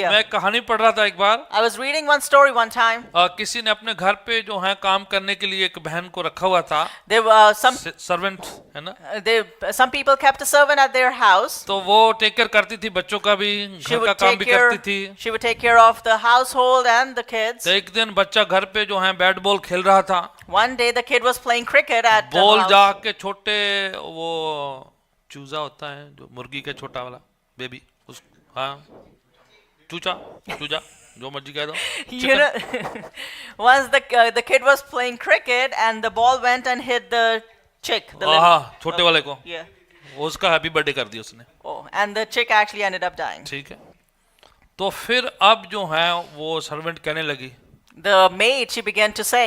मैं कहानी पढ़ रहा था एक बार। I was reading one story one time. किसी ने अपने घर पे जो है काम करने के लिए एक बहन को रखा हुआ था, There were सर्वेंट है ना। some people kept a servant at their house. तो वो टेक केयर करती थी, बच्चों का भी, She घर का would काम take भी care. करती थी। She would take care of the household and the kids. तो एक दिन बच्चा घर पे जो है बैट बॉल खेल रहा था। One day the kid was playing cricket at the ball house. जाके छोटे वो चूजा होता है जो मुर्गी के छोटा वाला बेबी, उस हाँ चूचा चूजा जो मर्जी कह दो। You know, once the kid was playing cricket and the ball went and hit the chick. The little, हाँ छोटे वाले को, yeah. वो उसका हैप्पी बर्थडे कर दिया उसने। Oh, and the chick actually ended up dying. ठीक है, तो फिर अब जो है वो सर्वेंट कहने लगी, The maid, she began to say,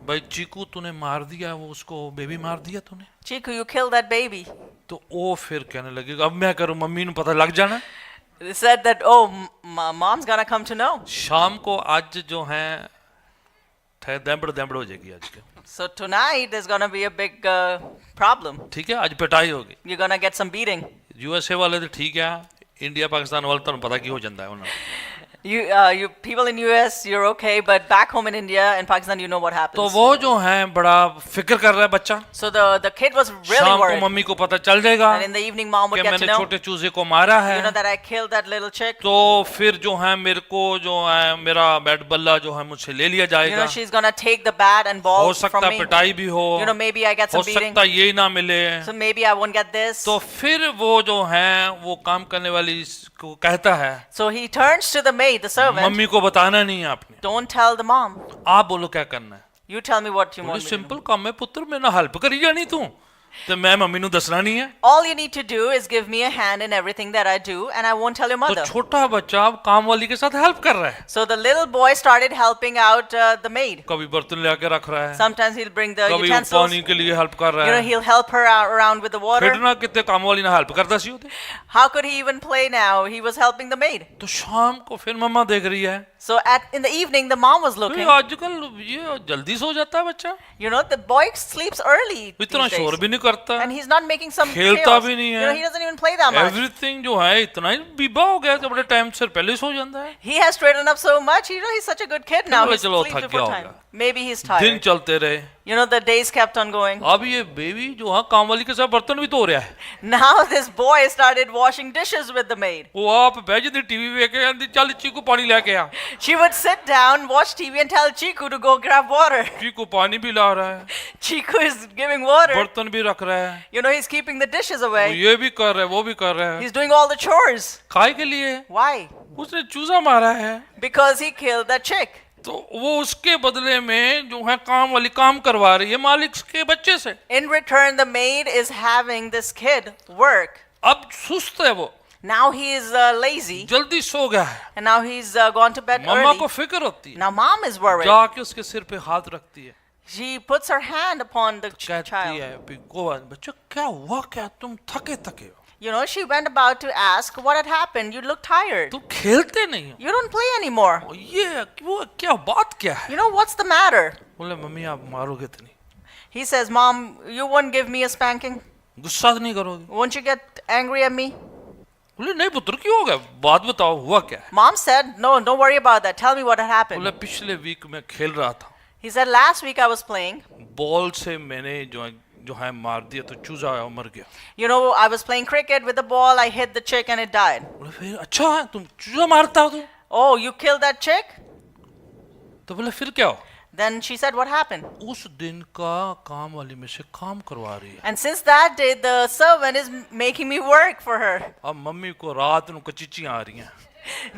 भाई चीकू तूने मार दिया, वो उसको बेबी मार दिया तूने। Chiku, you killed that baby. तो वो फिर कहने लगी अब मैं करूं, मम्मी ने पता लग जाना। They said that, oh, mom's gonna come to know. शाम को आज जो है दैंबड़ हो जाएगी आज के। So tonight there's gonna be a big problem. ठीक है, आज पिटाई होगी। You're gonna get some beating. USA वाले तो ठीक है, इंडिया पाकिस्तान वाले तो पता की हो जाता है उन्हें। You people in US, you're okay, but back home in India and Pakistan, you know what happens. तो वो जो है बड़ा फिक्र कर रहा है बच्चा। So the kid was really शाम को worried. मम्मी को पता चल जाएगा And in the evening, mom would कि get मैंने to know. छोटे चूजे को मारा है। You know that I killed that little chick. तो फिर जो है मेरे को जो है मेरा बैट बल्ला जो है मुझसे ले लिया You जाएगा। know she's gonna take the bat and हो ball सकता from है me. पिटाई भी हो, You know maybe I get हो some beating. सकता ये ना मिले। So maybe I won't get this. तो फिर वो जो है वो काम करने वाली को कहता है, So he turns to the maid, the servant. Mummy को बताना नहीं है आपने, Don't tell the mom. आप बोलो क्या करना है। You tell me what you बोले want me to do. Simple काम है पुत्र, मैं ना हेल्प करी जानी तू, तो मैं मम्मी नु दसना नहीं है। All you need to do is give me a hand in everything that I do, and I won't tell your तो mother. छोटा बच्चा अब काम वाली के साथ हेल्प कर रहा है, So the little boy started helping out the maid. कभी बर्तन ले आके रख रहा है, Sometimes he'll bring the कभी वो utensils. पानी के लिए हेल्प कर You रहा know, है। he'll help her out around with the water. फिर ना कितने काम वाली ना हेल्प करता सी होते। How could he even play now? He was helping the maid. तो शाम को फिर मम्मा देख रही है, So in the evening, the mom was तो looking. आजकल ये जल्दी सो जाता है बच्चा, You know, the boy sleeps early इतना these शोर days. भी नहीं करता, And he's not making some खेलता chaos. भी नहीं You है। know, he doesn't even play that much. Everything जो है इतना ही बीबा हो गया कि बड़े टाइम से पहले सो जाता है। He has straightened up so much. You know, he's such a good kid now. चलो, He चलो, sleeps थक before गया time. होगा। Maybe he's दिन tired. चलते रहे, You know, the days kept on going. अब ये बेबी जो है काम वाली के साथ बर्तन भी धो रहा है। Now this boy started washing dishes with the maid. वो आप बैठ जाती टीवी देख के आंदी चल चीकू पानी लेके आ, She would sit down, watch TV, and tell Chiku to go grab water. चीकू पानी भी ला रहा है, Chiku is giving water. बर्तन भी रख रहा है, You know, he's keeping the dishes वो away. ये भी कर रहा है वो भी कर रहा है। He's doing all the chores. खाए के लिए Why? उसने चूजा मारा है, Because he killed that chick. तो वो उसके बदले में जो है काम वाली काम करवा रही है मालिक के बच्चे से। In return, the maid is having this kid work. अब सुस्त है वो, Now he is lazy, जल्दी सो गया है, and now he's gone to bed मम्मा को early. फिक्र होती है, Now mom is worried. जाके उसके सिर पे हाथ रखती है, She puts her hand upon the कहती child. है बच्चा क्या हुआ, क्या तुम थके थके हो, You know, she went about to ask what had happened. You look tired. तुम खेलते नहीं हो, You don't play anymore. ये वो क्या बात क्या है। You know, what's the matter? बोले मम्मी आप मारोगे तो नहीं, He says, Mom, you won't give me a spanking? गुस्सा तो नहीं करोगे। Won't you get angry at me? बोले नहीं पुत्र क्यों हो गया, बात बताओ हुआ क्या है। Mom said, no, don't worry about that. Tell me what had happened. बोले पिछले वीक में खेल रहा था, He said, last week I was playing. Ball से मैंने जो है मार दिया तो चूजा आया मर गया। You know, I was playing cricket with the ball. I hit the chick and it died. बोले फिर अच्छा है तुम चूजा मारता हो तो? Oh, you killed that chick? तो बोले फिर क्या हो? Then she said, what happened? उस दिन का काम वाली में से काम करवा रही है। And since that day, the servant is making me work for her. अब मम्मी को रात को कचिचियां आ रही हैं।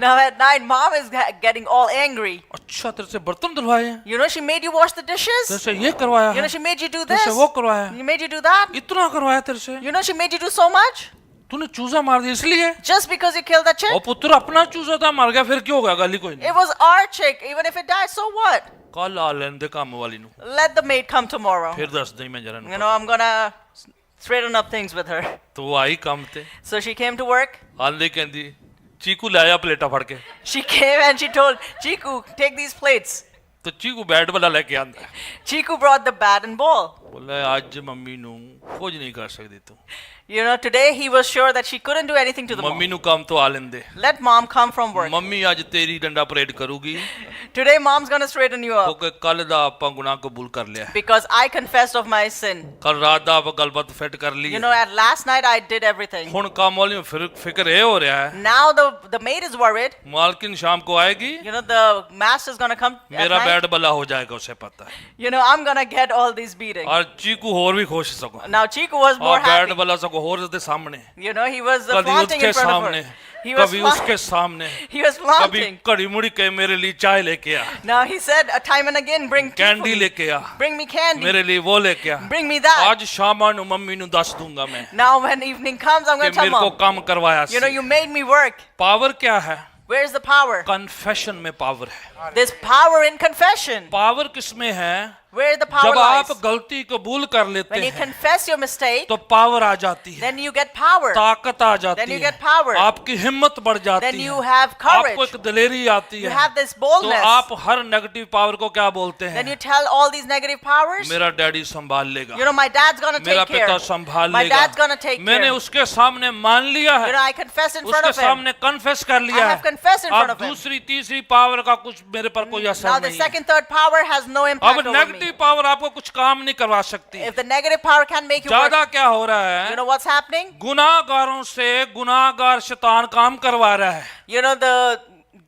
Now at night, mom is getting all angry. अच्छा तेरे से बर्तन धुलवाए हैं, You know, she made you wash the तेरे dishes. से ये करवाया You know, है, she made you do तेरे this. से वो करवाया है, You made you do that. इतना करवाया तेरे से, You know, she made you do so much. तूने चूजा मार दिया इसलिए। Just because you killed that chick. और पुत्र अपना चूजा था मर गया, फिर क्यों हो गया, गाली कोई नहीं। It was our chick. Even if it died, so what? कल आ लेने दे काम वाली नु, Let the maid come tomorrow. फिर दस दिन में जरा You know, I'm gonna straighten up things with her. तो वो आई काम थे, So she came to work. आंधी कहती चीकू लाया प्लेटा फड़ के, She came and she told Chiku, take these plates. तो चीकू बैट वाला लेके आंदा, Chiku brought the bat and ball. बोले आज मम्मी नू कुछ नहीं कर सकती तू You know, today he was sure that she couldn't do anything to the mummy mom. नू काम तो आ लेंदे Let mom come from work. Mummy आज तेरी डंडा parade करूगी Today mom's gonna straighten you up क्योंकि कल दा ਆਪਾਂ ਗੁਨਾਹ ਕਬੂਲ ਕਰ ਲਿਆ ਹੈ। because I confessed of my sin. ਕੱਲ ਰਾਤ ਦਾ ਆਪਾਂ ਗੱਲਬਾਤ ਫਿੱਟ ਕਰ ਲਈ You ਹੈ। know, at last night I did everything. ਹੁਣ ਕੰਮ ਵਾਲੀ ਨੂੰ ਫਿਕਰ ਇਹ ਹੋ ਰਿਹਾ ਹੈ Now the maid is worried. मालकिन शाम को आएगी You know, the master's gonna come at मेरा night. बैड बला हो जाएगा उसे पता है You know, I'm gonna get all these beatings. और चीकू और भी खुश सको Now Chiku was more और बैड happy. बला सको और दे सामने You know, he was कभी flaunting उसके in front of सामने her. He was कभी उसके flaunting. सामने He was कभी flaunting. घड़ी मुड़ी के मेरे लिए चाय लेके आ Now he said time and again, bring tea for candy me. लेके आ Bring me candy. मेरे लिए वो लेके आ Bring me that. आज शाम ਨੂੰ मम्मी ਨੂੰ ਦੱਸ दूंगा मैं Now when evening comes, I'm कि gonna tell मेरे को mom. काम करवाया You know, you made me work. Power क्या है Where's the power? कन्फेशन में पावर है There's power in confession. Power किसमें है Where the power जब lies. आप गलती कबूल कर लेते When you हैं confess your mistake, तो पावर आ जाती है then you get power. ताकत आ जाती Then you है get power. आपकी हिम्मत बढ़ जाती Then है you have courage. आपको एक दिलेरी आती You है have this तो boldness. आप हर नेगेटिव पावर को क्या बोलते Then you हैं tell all these negative powers, मेरा डैडी संभाल लेगा you know, my dad's gonna मेरा take care. पिता संभाल My लेगा dad's gonna take मैंने care. उसके सामने मान लिया You है know, I confess in front उसके of him. सामने कन्फेस कर लिया I have confessed in front अब of him. दूसरी तीसरी पावर का कुछ मेरे पर कोई Now असर the नहीं है second, third power has no impact अब over me. नेगेटिव पावर आपको कुछ काम नहीं करवा सकती If the negative power can make you work, ज्यादा क्या हो रहा you है know what's happening? गुनाहगारों से गुनाहगार शैतान काम करवा रहा है You know, the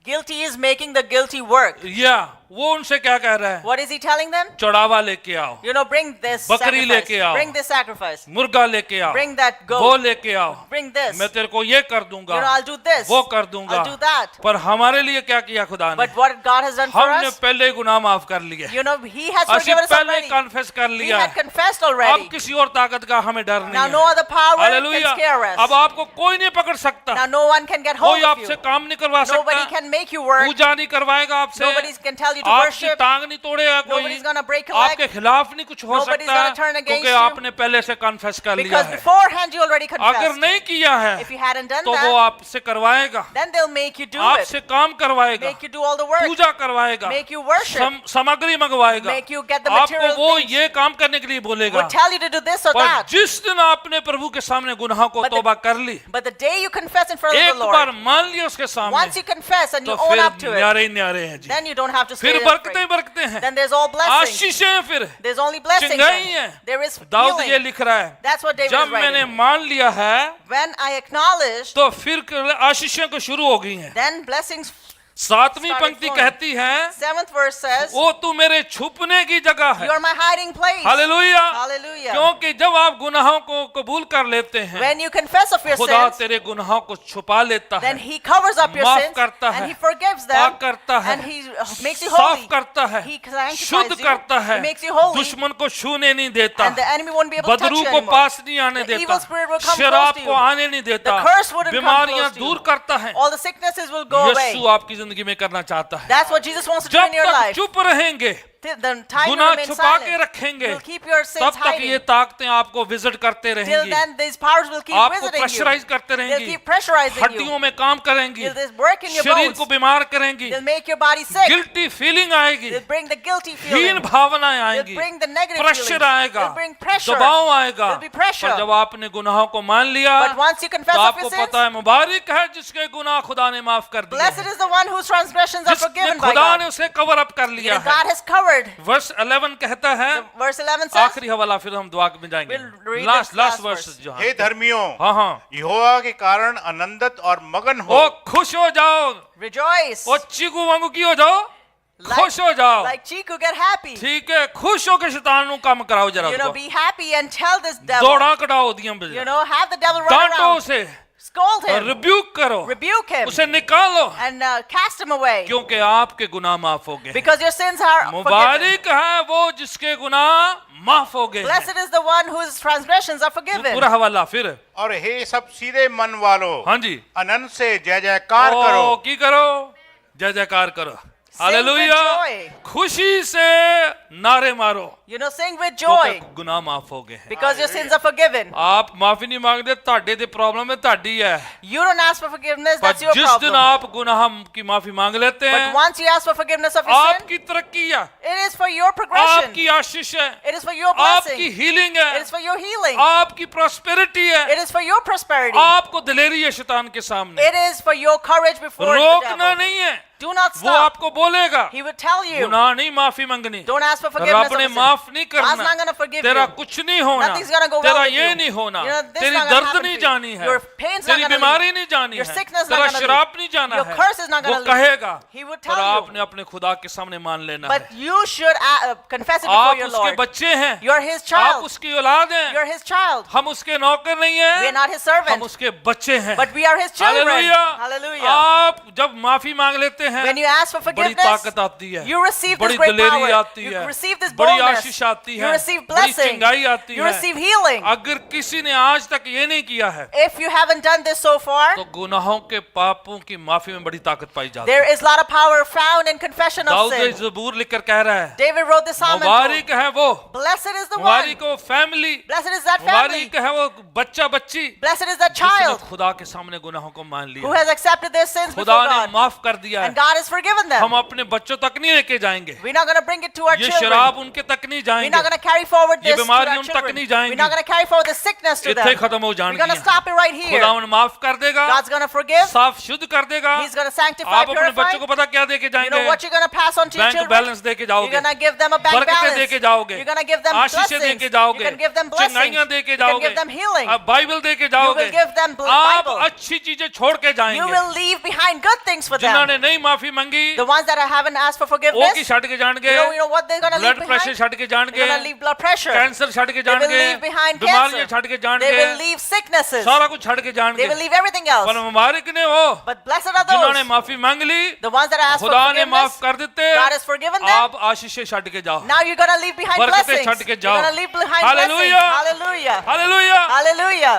guilty is making the guilty work. या वो उनसे क्या कह रहा है What is he telling them? चढ़ावा लेके आओ You know, bring this बकरी sacrifice. लेके आओ। Bring this sacrifice. मुर्गा लेके आओ Bring that वो goat. लेके आओ Bring this. मैं तेरे को ये कर You दूंगा know, I'll do this. वो कर दूंगा I'll do that. पर हमारे लिए क्या किया खुदा ने But what God has done for हमने us, पहले ही गुनाह माफ कर लिए you know, He has ਅਸੀਂ forgiven us पहले ही already. कन्फेस कर We लिया had है confessed अब already. किसी और ताकत का हमें डर Now नहीं no है other power can hallelujah scare us. अब आपको कोई नहीं पकड़ सकता Now no one can get कोई hold of आपसे you. काम नहीं करवा Nobody सकता can make you work. पूजा नहीं करवाएगा आपसे Nobody can tell you to आपकी worship. टांग नहीं तोड़ेगा कोई Nobody's gonna break a leg. आपके खिलाफ नहीं कुछ हो Nobody's सकता gonna turn against क्योंकि you. आपने पहले से कन्फेस कर लिया Because है beforehand you already अगर confessed. नहीं किया है If you hadn't done तो वो that, आपसे करवाएगा then they'll make you do आपसे it. काम करवाएगा Make you do all the work. पूजा करवाएगा Make you worship. सामग्री मंगवाएगा Make you get the आपको material वो things. ये काम करने के लिए बोलेगा Would tell you to do this or पर that. जिस दिन आपने प्रभु के सामने गुनाह को But the- तौबा कर ली But the day you confess in front of एक the बार Lord, मान लिया उसके once सामने you confess and तो you own up फिर to it, न्यारे ही न्यारे हैं जी then you don't have to stay फिर there बरकते ही afraid. बरकते हैं Then there's all blessings. आशीषें हैं फिर There's only blessings. चिंगाई then. है There is दाऊद ये healing. लिख रहा है That's what David जब is मैंने writing. मान लिया है When I acknowledged, तो फिर आशीषें को शुरू हो गई हैं then blessings. सातवीं started पंक्ति flowing. कहती है Seventh verse says, वो तू मेरे छुपने की जगह है "You are my hiding place." Hallelujah Hallelujah. क्योंकि जब आप गुनाहों को कबूल कर लेते हैं When you confess of your खुदा sins, तेरे गुनाहों को छुपा लेता है then He covers up your माफ sins करता and है, He forgives them पाक करता है, and He makes you साफ holy. करता है He sanctifies शुद्ध you. करता है He makes you holy. दुश्मन को छूने नहीं देता And the enemy won't be able to touch Badru you को anymore. पास नहीं आने The देता evil spirit will come शराब close to को you. आने नहीं देता The curse wouldn't come बीमारियां close to you. दूर करता है All the sicknesses will go away. यीशु आपकी जिंदगी में करना चाहता है That's what Jesus wants to do जब in your तक life. चुप रहेंगे Till the time you गुनाह remain छुपा के silent, रखेंगे you'll keep your sins तब तक ये hiding. ताकतें आपको विजिट करते Till रहेंगी then, these powers will keep आपको visiting you. प्रेशराइज करते They'll रहेंगी keep pressurizing you. हड्डियों में काम करेंगी They'll just work in your शरीर bones. को बीमार करेंगी They'll make your body sick. Guilty feeling आएगी They'll bring the guilty हीन feeling. भावनाएं They'll आएंगी bring the negative pressure feelings. आएगा They'll bring pressure. दबाव आएगा There'll be pressure. पर जब आपने गुनाहों को मान लिया But once you confess तो of आपको your sins, पता है मुबारक है जिसके गुनाह खुदा ने माफ कर दिए blessed is the one whose transgressions are जिसने forgiven by खुदा ने God. उसे कवर अप कर लिया And है God has covered. वर्स 11 कहता है Verse 11 says, आखिरी हवाला फिर हम दुआ में जाएंगे We'll read last this last last verse verse. जो है हे धर्मियों, हाँ हाँ यहोवा के कारण आनंदित और मगन हो। ओ खुश हो जाओ rejoice. ओ चीकू वांगू की हो जाओ खुश हो जाओ Like Chiku, get happy. ठीक है खुश हो के शैतान नु काम कराओ जरा You know, उसको be happy and tell this devil. दौड़ा कटाओ दियम पे You know, have the devil run डांटो around. उसे Scold और him. रिब्यूक करो Rebuke him. उसे निकालो And cast him away. क्योंकि आपके गुनाह माफ हो गए Because your sins are forgiven. मुबारक है वो जिसके गुनाह माफ हो गए Blessed is the one whose transgressions are forgiven. पूरा हवाला फिर और हे सब सीधे मन वालों, हाँ जी अनंत से जय जयकार ओ करो। की करो जय जयकार करो हालेलुया, joy. खुशी से नारे मारो, You know, sing with joy क्योंकि गुनाह माफ हो गए हैं। because your sins are forgiven. आप माफी नहीं मांगते, ਤੁਹਾਡੇ ਦੀ ਪ੍ਰੋਬਲਮ ਹੈ, ਤੁਹਾਡੀ ਹੈ। You don't ask for forgiveness, पर that's your जिस दिन problem. आप गुनाह की माफी मांग लेते But हैं, once you ask for forgiveness of your sin, आपकी तरक्की है, it is for your progression. आपकी आशीष है, It is for your आपकी blessing. हीलिंग It है, is for your healing. आपकी प्रॉस्पेरिटी है, It is for your prosperity. आपको दिलेरी है शैतान के सामने। It is for your courage before the रोकना devil. नहीं है, Do not वो stop. आपको बोलेगा, He will tell you, गुनाह नहीं माफी मांगनी, don't ask for forgiveness रब of ने your sin. माफ नहीं God's करना, not going to forgive तेरा you. कुछ नहीं होना, Nothing's gonna go well तेरा with ये you. नहीं होना, You know, this तेरी not gonna दर्द happen नहीं to you. जानी है, Your pain's not तेरी gonna बीमारी leave. नहीं जानी Your है, sickness not तेरा gonna शराब leave. नहीं जाना Your है, curse is not वो gonna leave. कहेगा, He will पर tell you. आपने अपने खुदा के सामने मान लेना है। But you should confess it before आप your उसके Lord. बच्चे हैं, You're his आप child. उसकी औलाद हैं, You're his child. हम उसके नौकर नहीं We are हैं, not his हम servant, उसके बच्चे हैं। but we are his children. Hallelujah, Hallelujah. आप जब माफी मांग लेते हैं, When you ask for बड़ी forgiveness, ताकत आती है, you receive this बड़ी great दिलेरी power. आती You है, receive this बड़ी boldness. आशीष आती You है, receive बड़ी blessing. चंगाई आती You है। receive healing. अगर किसी ने आज तक ये नहीं किया है, If you haven't done this so far, तो गुनाहों के पापों की माफी में बड़ी ताकत पाई जाती there है। is a lot of power found in confession of Dawood sin. ज़बूर लिखकर कह रहा है, David wrote this psalm and Mubarak told, है वो, blessed is the one, मुबारक वो family, blessed is that family, मुबारक है वो बच्चा बच्ची blessed is that जिसने child खुदा के सामने गुनाहों को मान who लिया, has accepted their sins खुदा before ने God, माफ कर दिया and है। God has forgiven them. हम अपने बच्चों तक नहीं लेके जाएंगे, We're not going to bring it to our ये children. शराब उनके तक नहीं We're not जाएंगे, going to carry forward ये this to बीमारी our उन तक children. नहीं We're जाएंगी, not going to carry forward the sickness to इतने them. खत्म हो We're going to जाएंगी। stop it right here. खुदावन माफ कर देगा, God's going to forgive. साफ शुद्ध कर देगा। He's going to sanctify, आप अपने purify. बच्चों को पता क्या देके You know जाएंगे? what you're going to pass on to your bank children? Balance देके You're जाओगे, going to give them a bank बरकतें balance. देके जाओगे, You're going to give them आशीषें blessings. देके जाओगे, You can give them blessings. चंगाइयां देके You can जाओगे, give them healing. आप Bible देके You जाओगे, will give them आप Bible. अच्छी चीजें छोड़ के You जाएंगे। will leave behind good things for them. जिन्होंने नहीं माफी मांगी, The ones that haven't asked for वो की forgiveness, छड़ के जाएंगे, you know what they're going to leave blood pressure behind? छड़ के They're going to जाएंगे, leave blood pressure. कैंसर छड़ के They will जाएंगे, leave behind बीमारियां cancer. छड़ के They will जाएंगे, leave sicknesses. सारा कुछ छड़ के They will जाएंगे। leave everything else. पर मुबारक ने वो But blessed are जिन्होंने those, माफी मांग ली, the ones that ask for खुदा ने माफ forgiveness. कर देते, God has forgiven them. आप आशीषें छड़ के जाओ। Now you're going to leave behind बरकतें blessings. छड़ के You're जाओ। going to leave behind blessings. Hallelujah. Hallelujah. Hallelujah. Hallelujah.